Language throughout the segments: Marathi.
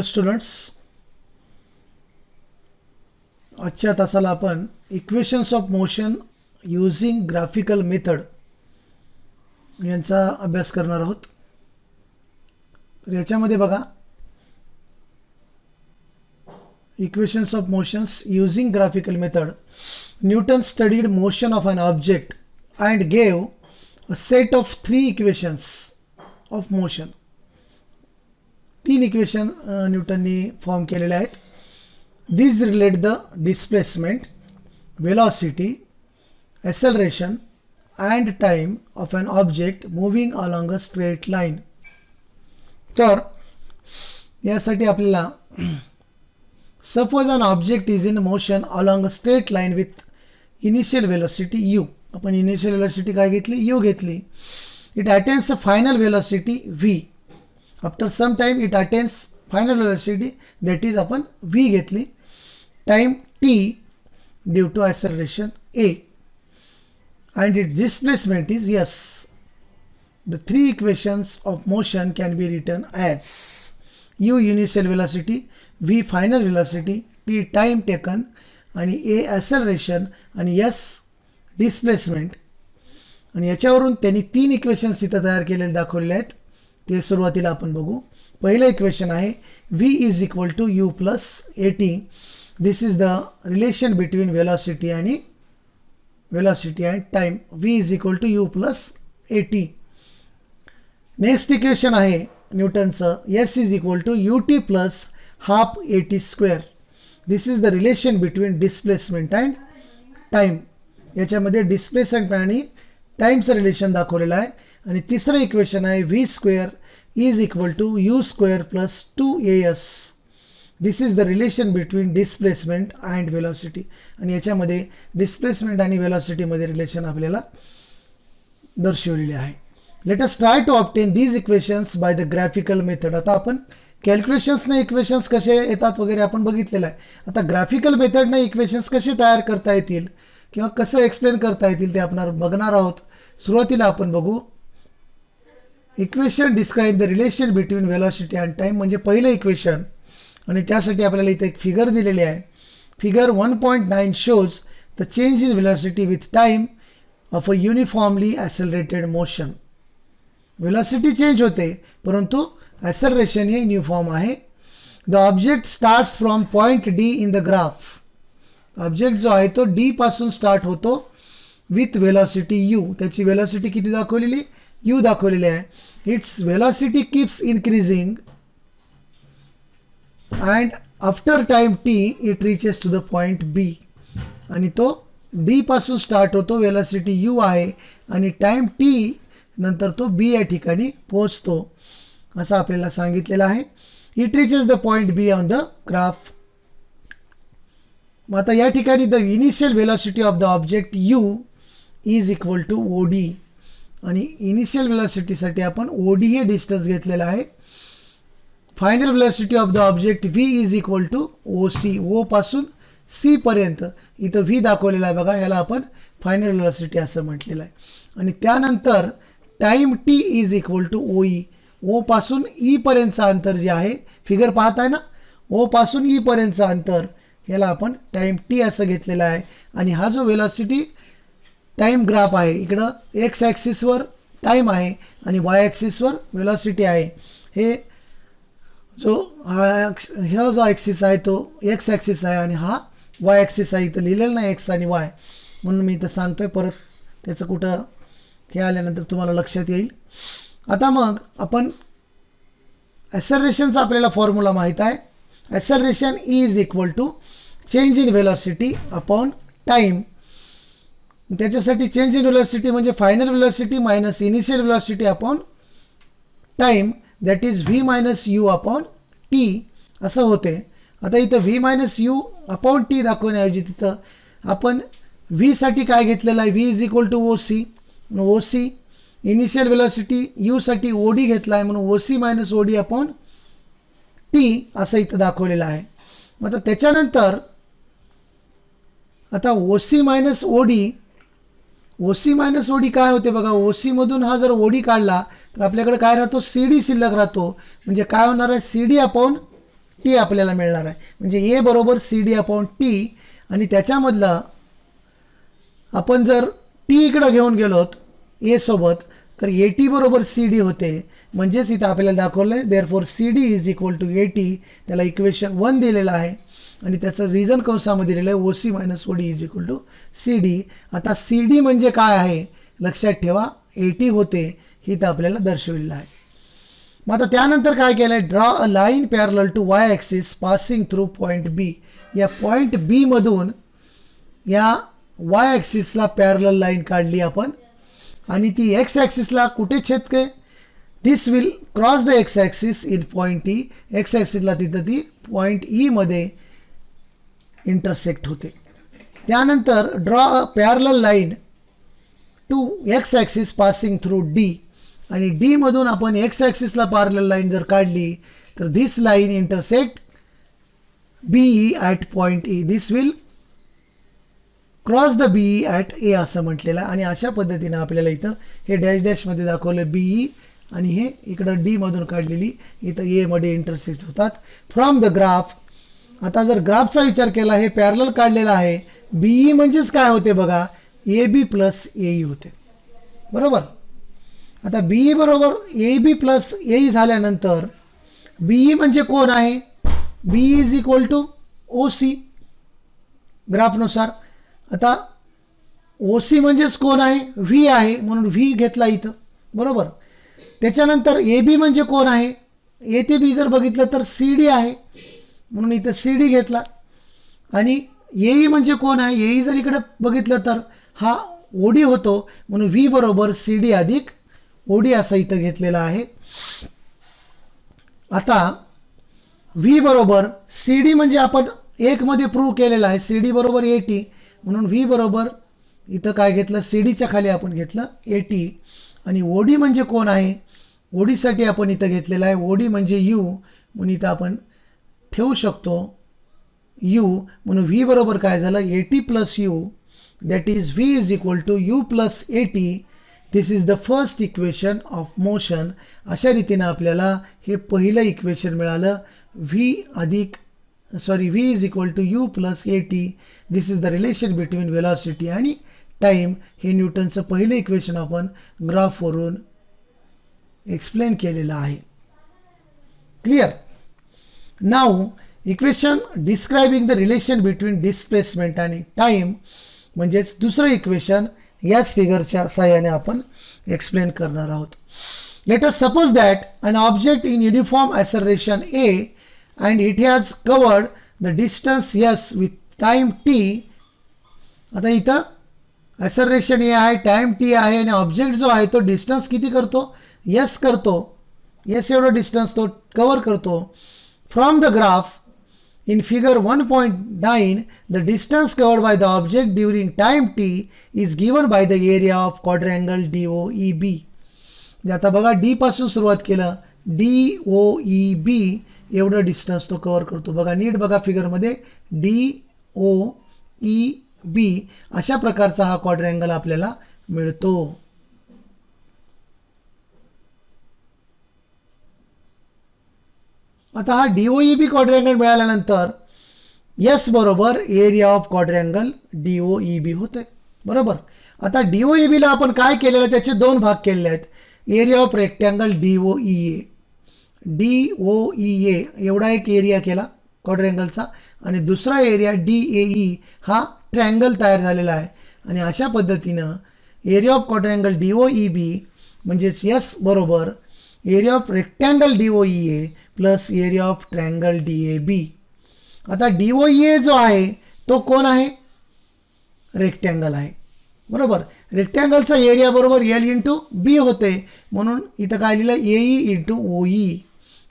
डिअर स्टुडंट्स, आजच्या तासाला आपण equations of motion using graphical method यांचा अभ्यास करणार आहोत. तर याच्यामध्ये बघा, equations of motions using graphical method. Newton studied motion of an object and gave a set of 3 equations of motion. 3 equation न्यूटननी फॉर्म केलेले आहेत. These relate the displacement, velocity, acceleration and time of an object moving along a straight line. तर यासाठी आपल्याला suppose an object is in motion along a straight line with initial velocity u. आपण initial velocity काय घेतली? u घेतली. It attains a final velocity v. After some time it attains final velocity, that is आपण v घेतली. Time t due to acceleration a and its displacement is s. The 3 equations of motion can be written as u initial velocity, v final velocity, t time taken आणि a acceleration आणि s displacement. आणि याच्यावरून त्यांनी 3 इक्वेशन्स इथं तयार केलेले दाखवलेले आहेत. ते सुरुवातीला आपण बघू. पहिलं इक्वेशन आहे v is equal to u plus at. This is the relation between velocity and time. v is equal to u plus at. Next equation आहे न्यूटनचं s is equal to ut plus half at square. This is the relation between displacement and time. याच्यामध्ये displacement आणि टाइमचं रिलेशन दाखवलेलं आहे. आणि तिसरं इक्वेशन आहे v square is equal to u square plus 2as. This is the relation between displacement and velocity. आणि याच्यामध्ये displacement आणि velocity मध्ये रिलेशन आपल्याला दर्शवलेले आहे. Let us try to obtain these equations by the graphical method. आता आपण कॅल्क्युलेशन्सने इक्वेशन्स कसे येतात वगैरे आपण बघितलेलं आहे. आता ग्राफिकल मेथडने इक्वेशन्स कसे तयार करता येतील किंवा कसं एक्सप्लेन करता येतील ते आपण बघणार आहोत. सुरुवातीला आपण बघू. Equation describe the relation between velocity and time. म्हणजे पहिलं इक्वेशन, आणि त्यासाठी आपल्याला इथे एक फिगर दिलेली आहे. Figure 1.9 shows the change in velocity with time of a uniformly accelerated motion. Velocity change होते परंतु ॲसेलरेशन हे युनिफॉर्म आहे. The object starts from point D in the graph. Object जो आहे तो डी पासून स्टार्ट होतो विथ वेलॉसिटी यू. त्याची वेलॉसिटी किती दाखवलेली? यू दाखवलेली आहे. Its velocity keeps increasing and after time t it reaches to the point b. आणि तो d पासून स्टार्ट होतो, वेलॉसिटी u आहे आणि टाइम t नंतर तो b या ठिकाणी पोहोचतो असं आपल्याला सांगितलेलं आहे. It reaches the point b on the graph. मग आता या ठिकाणी the initial velocity of the object u is equal to od. आणि इनिशियल वेलॉसिटीसाठी आपण od हे डिस्टन्स घेतलेलं आहे. Final velocity of the object v is equal to oc. o पासून c पर्यंत इथं v दाखवलेला आहे बघा, याला आपण फायनल वेलॉसिटी असं म्हटलेलं आहे. आणि त्यानंतर time t is equal to oe. o पासून e पर्यंतचं अंतर जे आहे, फिगर पाहत आहे ना, o पासून e पर्यंतचं अंतर याला आपण टाइम t असं घेतलेलं आहे. आणि हा जो वेलॉसिटी टाइम ग्राफ आहे, इकडं x ॲक्सिसवर टाइम आहे आणि y ॲक्सिसवर वेलॉसिटी आहे. हे हा जो ॲक्सिस आहे तो एक्स ॲक्सिस आहे आणि हा वाय ॲक्सिस आहे. इथं लिहिलेलं नाही एक्स आणि वाय, म्हणून मी इथं सांगतोय. परत त्याचं कुठं हे आल्यानंतर तुम्हाला लक्षात येईल. आता मग आपण ॲसेलरेशनचा आपल्याला फॉर्म्युला माहीत आहे. Acceleration is equal to change in velocity upon time. त्याच्यासाठी चेंज इन वेलॉसिटी म्हणजे final velocity minus initial velocity upon time, that is v minus U upon t असं होते. आता इथं v minus U upon t दाखवण्याऐवजी तिथं आपण v साठी काय घेतलेलं आहे? v is equal to oc. oc initial velocity u साठी od घेतला आहे म्हणून oc minus od upon t असं इथं दाखवलेलं आहे. मग आता त्याच्यानंतर आता oc minus od OC minus OD काय होते बघा, ओसी मधून हा जर ओडी काढला तर आपल्याकडे काय राहतो, सी डी शिल्लक राहतो. म्हणजे काय होणार आहे, सी डी अपॉन टी आपल्याला मिळणार आहे. म्हणजे ए बरोबर सी डी अपॉन टी, आणि त्याच्यामधला आपण जर टी इकडं घेऊन गेलोत ए सोबत तर ए टी बरोबर सी डी होते. म्हणजेच इथं आपल्याला दाखवलं आहे therefore C D is equal to A T. त्याला इक्वेशन 1 दिलेलं आहे आणि त्याचं रिझन कंसामध्ये दिलेलं आहे O C minus O D is equal to C D. आता सी डी म्हणजे काय आहे लक्षात ठेवा, ए टी होते हे तर आपल्याला दर्शविलेलं आहे. मग आता त्यानंतर काय केलं आहे, draw a line parallel to Y axis passing through point B. या पॉईंट बी मधून या वाय ॲक्सिसला पॅरलल लाईन काढली आपण आणि ती एक्स ॲक्सिसला कुठे छेदते, this will cross the X axis in point E. X ॲक्सिसला तिथं ती पॉईंट ई मध्ये इंटरसेक्ट होते. त्यानंतर draw a parallel line to X axis passing through D. आणि डी मधून आपण एक्स ॲक्सिसला पॅरलल लाईन जर काढली तर this line intersect B E at point E. This will cross the B E at A असं म्हटलेलं आहे. आणि अशा पद्धतीनं आपल्याला इथं हे डॅश डॅशमध्ये दाखवलं बी ई आणि हे इकडं डी मधून काढलेली इथं ए मध्ये इंटरसेक्ट होतात. फ्रॉम द ग्राफ, आता जर ग्राफचा विचार केला हे पॅरलल काढलेला आहे, बी ई म्हणजेच काय होते बघा, A B plus A E होते बरोबर. आता बी ई बरोबर A B plus A E झाल्यानंतर बी ई म्हणजे कोण आहे, B is equal to O C ग्राफनुसार. आता ओ सी म्हणजेच कोण आहे, व्ही आहे म्हणून व्ही घेतला इथं बरोबर. त्याच्यानंतर ए बी म्हणजे कोण आहे, ए ते बी जर बघितलं तर सी डी आहे म्हणून इथं सी डी घेतला. आणि ए ई म्हणजे कोण आहे, ए ई जर इकडे बघितलं तर हा ओ डी होतो म्हणून व्ही बरोबर सी डी अधिक ओ डी असं इथं घेतलेलं आहे. आता व्ही बरोबर सी डी म्हणजे आपण एक मध्ये प्रूव्ह केलेलं आहे, सी डी बरोबर ए टी म्हणून व्ही बरोबर इथं काय घेतलं, सी डीच्या खाली आपण घेतलं ए टी. आणि ओ डी म्हणजे कोण आहे, ओ डीसाठी आपण इथं घेतलेलं आहे ओ डी म्हणजे यू म्हणून इथं आपण ठेवू शकतो यू. म्हणून व्ही बरोबर काय झालं, A T plus U, that is V is equal to U plus A T. This is the first equation of motion. अशा रीतीनं आपल्याला हे पहिलं इक्वेशन मिळालं, V is equal to U plus A T. This is the relation between velocity आणि टाईम. हे न्यूटनचं पहिलं इक्वेशन आपण ग्राफवरून एक्सप्लेन केलेलं आहे. क्लिअर. नाव equation describing the relation between displacement आणि टाईम म्हणजेच दुसरं इक्वेशन याच फिगरच्या साहाय्याने आपण एक्सप्लेन करणार आहोत. Let us suppose that an object in uniform acceleration A and it has covered the distance S with time T. आता इथं ॲसलरेशन ए आहे, टाईम टी आहे आणि ऑब्जेक्ट जो आहे तो डिस्टन्स किती करतो, यस करतो, यस एवढं डिस्टन्स तो कवर करतो. From the graph in figure 1.9 the distance covered by the object during time t is given by the area of quadrangle DOEB. आता बघा डी पासून सुरुवात केलं, DOEB एवढं डिस्टन्स तो कव्हर करतो. बघा नीट बघा फिगरमध्ये DOEB अशा प्रकारचा हा क्वाड्रँगल आपल्याला मिळतो. आता हा DOEB क्वाड्रँगल मिळाल्यानंतर यस बरोबर एरिया ऑफ क्वाड्रँगल DOEB होते बरोबर. आता DOEBला आपण काय केलेलं आहे, त्याचे दोन भाग केलेले आहेत. एरिया ऑफ रेक्टँगल DOEA एवढा एक एरिया केला क्वाड्रँगलचा आणि दुसरा एरिया DAE हा ट्रँगल तयार झालेला आहे. आणि अशा पद्धतीनं एरिया ऑफ क्वाड्रँगल DOEB म्हणजेच यस बरोबर area of rectangle DOEA plus area of triangle DAB. आता DOEA जो आहे तो कोण आहे, रेक्टँगल आहे बरोबर. रेक्टँगलचा एरिया बरोबर एल इंटू बी होते म्हणून इथं काय लिहिलं AE इंटू OE.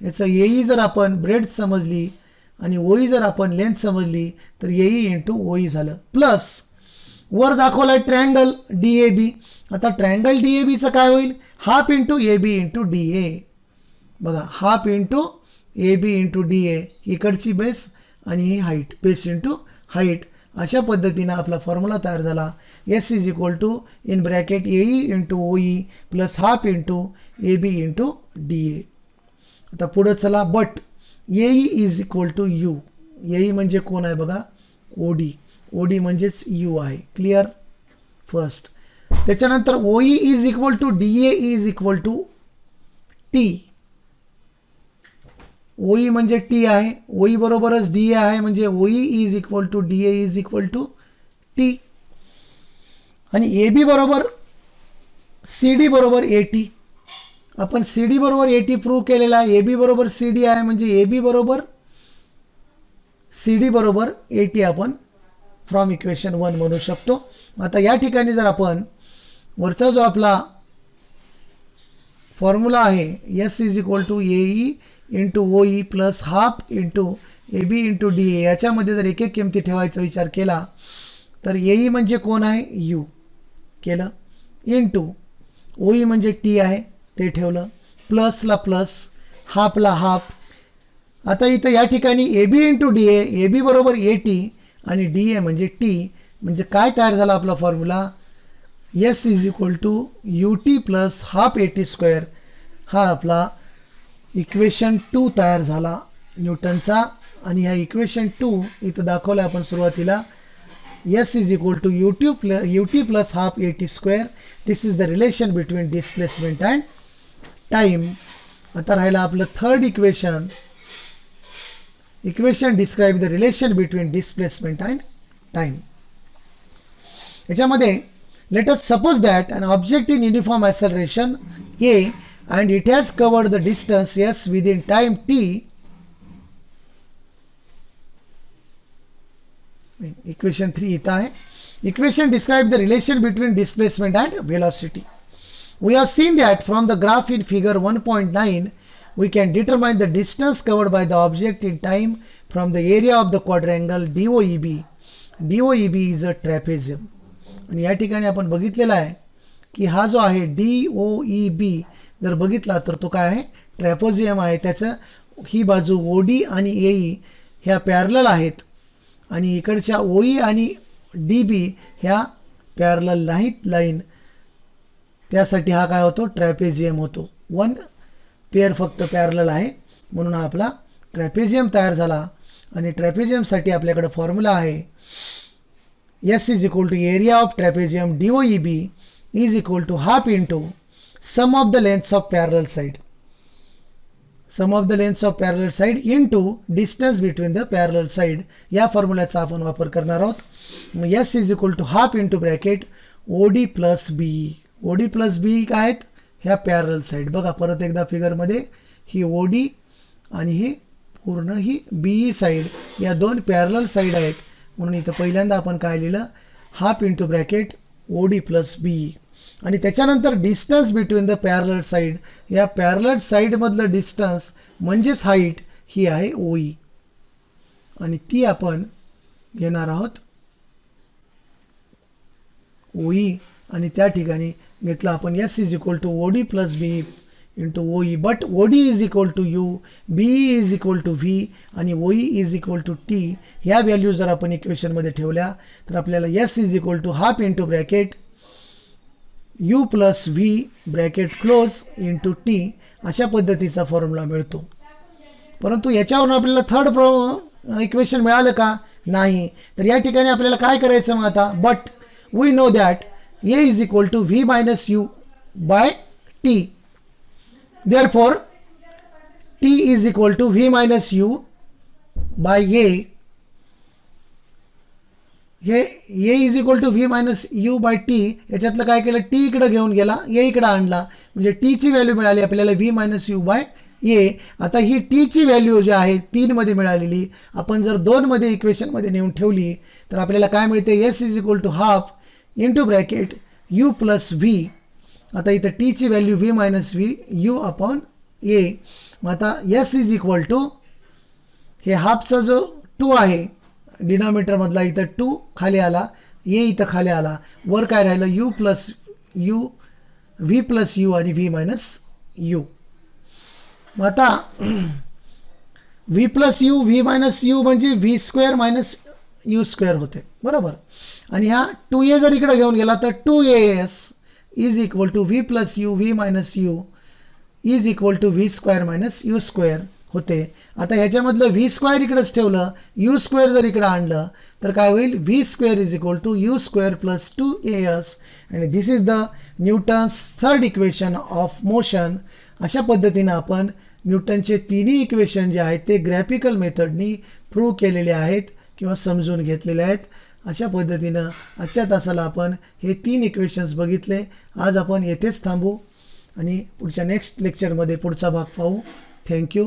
याचं AE जर आपण ब्रेड समजली आणि OE जर आपण लेंथ समजली तर AE इंटू OE झालं. प्लस वर दाखवलं आहे ट्रँगल DAB. आता ट्रँगल DABचं काय होईल, half into AB into DA. बघा half into AB into DA इकडची बेस आणि ही हाईट, बेस इंटू हाईट. अशा पद्धतीनं आपला फॉर्म्युला तयार झाला. S is equal to in bracket AE into OE plus half into AB into DA. आता पुढं चला, but AE is equal to U. AE म्हणजे कोण आहे बघा, ओडी. ओडी म्हणजेच यू आहे. Clear first. त्याच्यानंतर OE is equal to D A is equal to T. OE म्हणजे टी आहे, ओई बरोबरच डी ए आहे, म्हणजे OE is equal to D A is equal to T. आणि ए बी बरोबर सी डी बरोबर ए टी. आपण सी डी बरोबर ए टी प्रूव्ह केलेला आहे. ए बी बरोबर सी डी आहे, म्हणजे ए बी बरोबर सी डी बरोबर ए टी आपण फ्रॉम इक्वेशन 1 म्हणू शकतो. आता या ठिकाणी जर आपण वरचा जो आपला फॉर्म्युला आहे S is equal to A E into O E plus half into A B into D A, याच्यामध्ये जर एक एक किमती ठेवायचा विचार केला तर ए ई म्हणजे कोण आहे, यू केलं, इंटू ओ ई म्हणजे टी आहे ते ठेवलं, प्लसला प्लस, हाफला हाफ. आता इथं या ठिकाणी ए बी इंटू डी ए, ए बी बरोबर ए टी आणि डी ए म्हणजे टी. म्हणजे काय तयार झाला आपला formula, S is equal to U T plus half A T square. हा आपला इक्वेशन 2 तयार झाला न्यूटनचा. आणि ह्या इक्वेशन 2 इथं दाखवलं आपण सुरुवातीला, S is equal to U T plus half A T square. This is the relation between displacement and time. आता राहिलं आपलं third equation. Equation describe the relation between displacement and time. याच्यामध्ये let us suppose that an object in uniform acceleration a and it has covered the distance s within time t. Equation 3 इथं आहे. Equation describe the relation between displacement and velocity. We have seen that from the graph in figure 1.9 we can determine the distance covered by the object in time from the area of the quadrangle DOEB. DOEB is a trapezium. आणि या ठिकाणी आपण बघितलेला आहे की हा जो आहे DOEB जर बघितला तर तो काय आहे, ट्रॅपोजियम आहे. त्याचं ही बाजू OD आणि AE ह्या पॅरलल आहेत आणि इकडच्या OE आणि DB ह्या पॅरलल नाहीत लाईन. त्यासाठी हा काय होतो, ट्रॅपेजियम होतो. 1 पेअर फक्त पॅरलल आहे म्हणून हा आपला ट्रॅपेजियम तयार झाला. आणि ट्रॅपेजियमसाठी आपल्याकडे फॉर्म्युला आहे S is equal to area of trapezium DOEB is equal to half into sum of the lengths of parallel side. Sum of the lengths of parallel side into distance between the parallel side. या फॉर्म्युल्याचा आपण वापर करणार आहोत. S is equal to half into bracket OD plus B. OD plus B काय आहेत, ह्या पॅरलल साईड. बघा परत एकदा फिगरमध्ये ही OD आणि ही पूर्ण ही BE साईड या दोन पॅरलल साईड आहेत. म्हणून इथं पहिल्यांदा आपण काय लिहिलं, half into bracket OD plus BE. आणि त्याच्यानंतर distance between the parallel side, या पॅरलल साईडमधलं डिस्टन्स म्हणजेच हाईट ही आहे OE. आणि ती आपण घेणार आहोत OE. आणि त्या ठिकाणी घेतलं आपण S is equal to OD plus BE into OE. But OD is equal to U, BE is equal to V आणि OE is equal to T. ह्या व्हॅल्यू जर आपण इक्वेशनमध्ये ठेवल्या तर आपल्याला S is equal to half into bracket U plus V bracket close into T अशा पद्धतीचा फॉर्म्युला मिळतो. परंतु याच्यावरून आपल्याला थर्ड इक्वेशन मिळालं का, नाही. तर या ठिकाणी आपल्याला काय करायचं मग आता, but we know that A is equal to V minus U by T. Therefore, T is equal to V minus U by A. हे A is equal to V minus U by T. याच्यातलं काय केलं, T इकडे घेऊन गेला, A इकडे आणला, म्हणजे T ची व्हॅल्यू मिळाली आपल्याला V minus U by A. आता ही T ची व्हॅल्यू जी आहे 3 मध्ये मिळालेली आपण जर 2 मध्ये इक्वेशनमध्ये नेऊन ठेवली तर आपल्याला काय मिळते, S is equal to half into bracket U plus V. आता इथं T ची value V minus V U upon A. मग आता S इज इक्वल टू हे हाफचा जो 2 आहे डिनॉमिनेटरमधला इथं 2 खाली आला, A इथं खाली आला, वर काय राहिलं U plus U, V plus U आणि V मायनस U. मग आता V plus U, V minus U म्हणजे V square minus U square होते, बरोबर. आणि हा 2A जर इकडे घेऊन गेला तर 2AS is equal to V plus U, V minus U is equal to V square minus U square होते. आता ह्याच्यामधलं व्ही स्क्वेअर इकडेच ठेवलं, यू स्क्वेअर जर इकडं आणलं तर काय होईल, V square is equal to U square plus 2as आणि this is the Newton's third equation of motion. अशा पद्धतीनं आपण न्यूटनचे तिन्ही इक्वेशन जे आहेत ते ग्राफिकल मेथडनी प्रूव्ह केलेले आहेत किंवा समजून घेतलेले आहेत. अशा पद्धतीनं आजच्या तासाला आपण हे 3 इक्वेशन्स बघितले. आज आपण येथेच थांबू आणि पुढच्या नेक्स्ट लेक्चरमध्ये पुढचा भाग पाहू. थँक्यू.